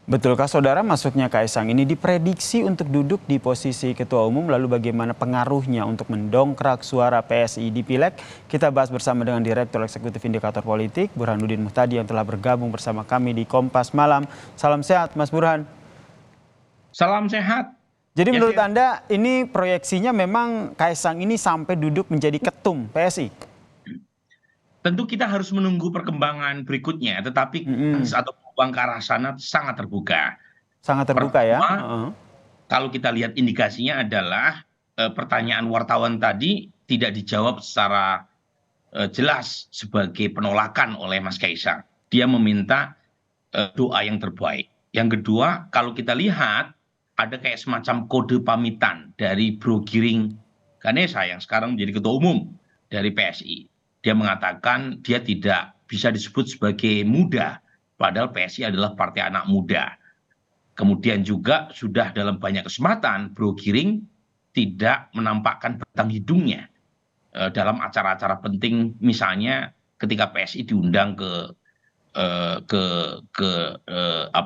Betulkah saudara masuknya Kaisang ini diprediksi untuk duduk di posisi ketua umum, lalu bagaimana pengaruhnya untuk mendongkrak suara PSI di Pileg? Kita bahas bersama dengan Direktur Eksekutif Indikator Politik Burhanuddin Muhtadi yang telah bergabung bersama kami di Kompas Malam. Salam sehat Mas Burhan. Salam sehat. Jadi Ya, menurut Fir. Anda ini proyeksinya memang Kaisang ini sampai duduk menjadi ketum PSI? Tentu kita harus menunggu perkembangan berikutnya, tetapi atau peluang ke arah sana sangat terbuka. Sangat terbuka ya? Pertama, kalau kita lihat indikasinya adalah pertanyaan wartawan tadi tidak dijawab secara jelas sebagai penolakan oleh Mas Kaisang. Dia meminta doa yang terbaik. Yang kedua, kalau kita lihat ada kayak semacam kode pamitan dari Bro Giring Ganesa yang sekarang menjadi ketua umum dari PSI. Dia mengatakan dia tidak bisa disebut sebagai muda, padahal PSI adalah partai anak muda. Kemudian juga sudah dalam banyak kesempatan Bro Giring tidak menampakkan batang hidungnya dalam acara-acara penting, misalnya ketika PSI diundang ke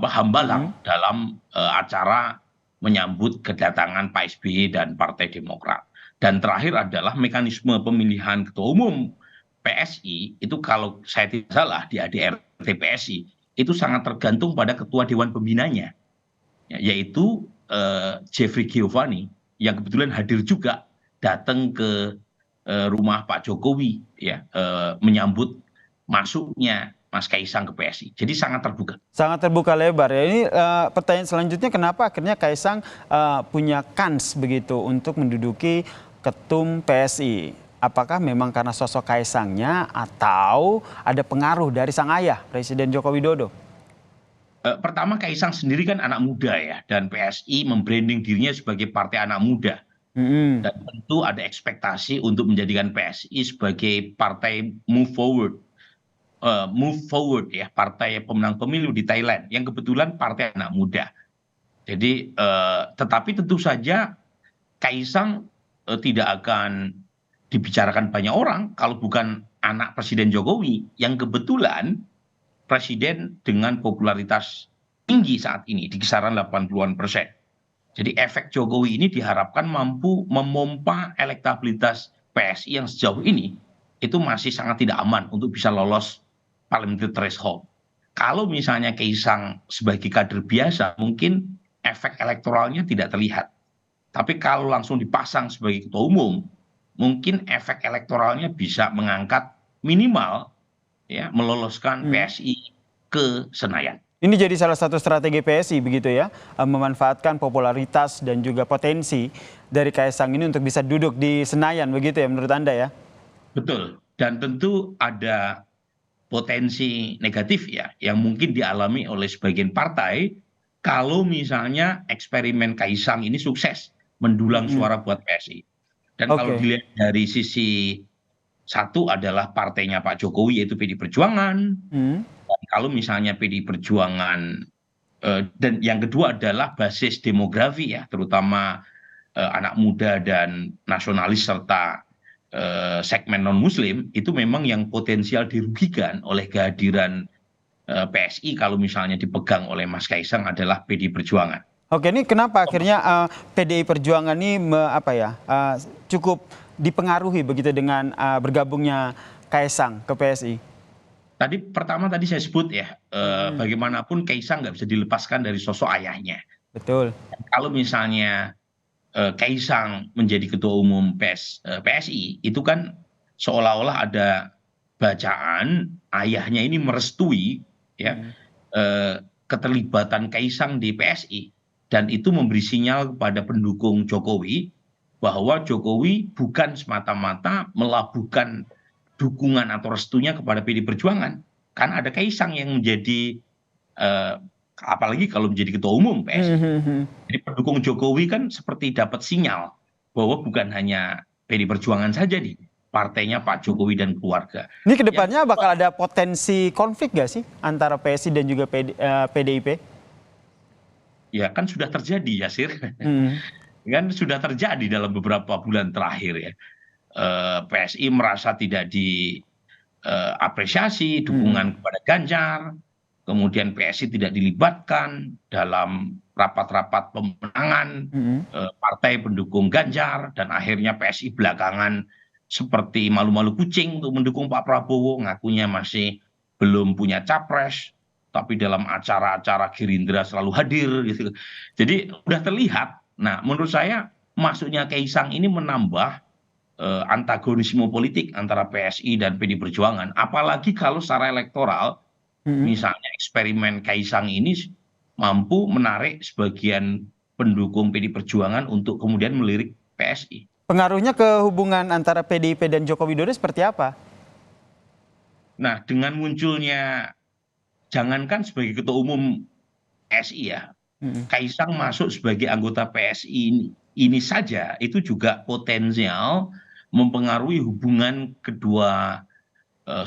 Hambalang dalam acara menyambut kedatangan Pak SBY dan Partai Demokrat. Dan terakhir adalah mekanisme pemilihan ketua umum PSI itu kalau saya tidak salah di ADRT PSI itu sangat tergantung pada ketua dewan pembinanya, yaitu Jeffrey Giovanni yang kebetulan hadir juga datang ke rumah Pak Jokowi ya, menyambut masuknya Mas Kaisang ke PSI. Jadi sangat terbuka. Sangat terbuka lebar ya. Ini pertanyaan selanjutnya, kenapa akhirnya Kaisang punya kans begitu untuk menduduki ketum PSI? Apakah memang karena sosok Kaisangnya atau ada pengaruh dari sang ayah Presiden Joko Widodo? Pertama, Kaisang sendiri kan anak muda ya, dan PSI membranding dirinya sebagai partai anak muda. Dan tentu ada ekspektasi untuk menjadikan PSI sebagai partai move forward ya, partai pemenang pemilu di Thailand yang kebetulan partai anak muda. Jadi tetapi tentu saja Kaisang tidak akan dibicarakan banyak orang kalau bukan anak Presiden Jokowi yang kebetulan presiden dengan popularitas tinggi saat ini di kisaran 80-an%. Jadi efek Jokowi ini diharapkan mampu memompa elektabilitas PSI yang sejauh ini itu masih sangat tidak aman untuk bisa lolos parliamentary threshold. Kalau misalnya Kaisang sebagai kader biasa, mungkin efek elektoralnya tidak terlihat. Tapi kalau langsung dipasang sebagai ketua umum, mungkin efek elektoralnya bisa mengangkat minimal ya meloloskan PSI ke Senayan. Ini jadi salah satu strategi PSI begitu ya, memanfaatkan popularitas dan juga potensi dari Kaisang ini untuk bisa duduk di Senayan begitu ya menurut Anda ya? Betul. Dan tentu ada potensi negatif ya yang mungkin dialami oleh sebagian partai kalau misalnya eksperimen Kaisang ini sukses mendulang suara buat PSI. Dan kalau Oke. dilihat dari sisi satu adalah partainya Pak Jokowi yaitu PD Perjuangan. Dan kalau misalnya PD Perjuangan dan yang kedua adalah basis demografi ya, terutama anak muda dan nasionalis serta segmen non-muslim itu memang yang potensial dirugikan oleh kehadiran PSI kalau misalnya dipegang oleh Mas Kaisang adalah PD Perjuangan. Oke, ini kenapa akhirnya PDI Perjuangan ini cukup dipengaruhi begitu dengan bergabungnya Kaisang ke PSI? Tadi saya sebut ya, bagaimanapun Kaisang nggak bisa dilepaskan dari sosok ayahnya. Betul. Kalau misalnya Kaisang menjadi ketua umum PSI, itu kan seolah-olah ada bacaan ayahnya ini merestui ya keterlibatan Kaisang di PSI, dan itu memberi sinyal kepada pendukung Jokowi bahwa Jokowi bukan semata-mata melabuhkan dukungan atau restunya kepada PD Perjuangan, kan ada Kaisang yang menjadi apalagi kalau menjadi ketua umum PSI. Jadi pendukung Jokowi kan seperti dapat sinyal bahwa bukan hanya PD Perjuangan saja nih, partainya Pak Jokowi dan keluarga. Ini kedepannya bakal ada potensi konflik gak sih antara PSI dan juga PDIP? Ya kan sudah terjadi ya Sir. Kan sudah terjadi dalam beberapa bulan terakhir ya. PSI merasa tidak diapresiasi dukungan kepada Ganjar. kemudian PSI tidak dilibatkan dalam rapat-rapat pemenangan partai pendukung Ganjar, dan akhirnya PSI belakangan seperti malu-malu kucing untuk mendukung Pak Prabowo, ngakunya masih belum punya capres, tapi dalam acara-acara Gerindra selalu hadir gitu. Jadi udah terlihat. Nah, menurut saya masuknya Kaisang ini menambah antagonisme politik antara PSI dan PD Perjuangan. Apalagi kalau secara elektoral, misalnya eksperimen Kaisang ini mampu menarik sebagian pendukung PD Perjuangan untuk kemudian melirik PSI. Pengaruhnya ke hubungan antara PDIP dan Joko Widodo seperti apa? Nah, dengan munculnya, jangankan sebagai ketua umum PSI ya, Kaisang masuk sebagai anggota PSI ini saja itu juga potensial mempengaruhi hubungan kedua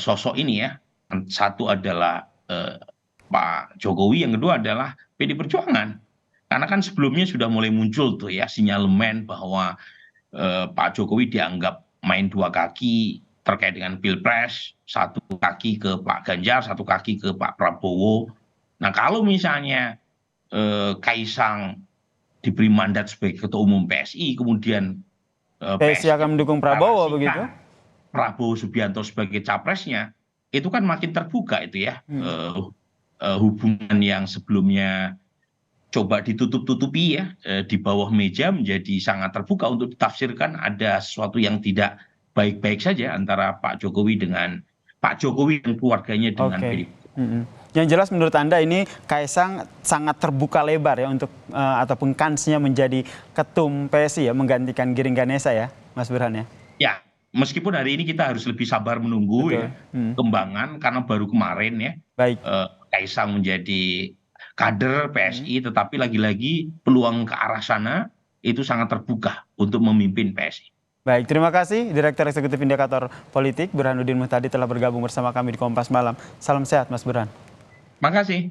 sosok ini ya. Satu adalah Pak Jokowi, yang kedua adalah PD Perjuangan. Karena kan sebelumnya sudah mulai muncul tuh ya sinyalemen bahwa Pak Jokowi dianggap main dua kaki terkait dengan Pilpres, satu kaki ke Pak Ganjar, satu kaki ke Pak Prabowo. Nah, kalau misalnya Kaisang diberi mandat sebagai ketua umum PSI, kemudian PSI akan mendukung Prabowo begitu? Prabowo Subianto sebagai capresnya, itu kan makin terbuka itu ya, hubungan yang sebelumnya coba ditutup-tutupi ya di bawah meja menjadi sangat terbuka untuk ditafsirkan ada sesuatu yang tidak baik-baik saja antara Pak Jokowi dan keluarganya dengan PDIP. Yang jelas menurut Anda ini Kaisang sangat terbuka lebar ya untuk ataupun kansnya menjadi ketum PSI ya, menggantikan Giring Ganesa ya, Mas Burhan ya? Ya, meskipun hari ini kita harus lebih sabar menunggu ya kembangan, karena baru kemarin ya Kaisang menjadi kader PSI, tetapi lagi-lagi peluang ke arah sana itu sangat terbuka untuk memimpin PSI. Baik, terima kasih Direktur Eksekutif Indikator Politik Burhanuddin Muhtadi telah bergabung bersama kami di Kompas Malam. Salam sehat Mas Burhan. Makasih.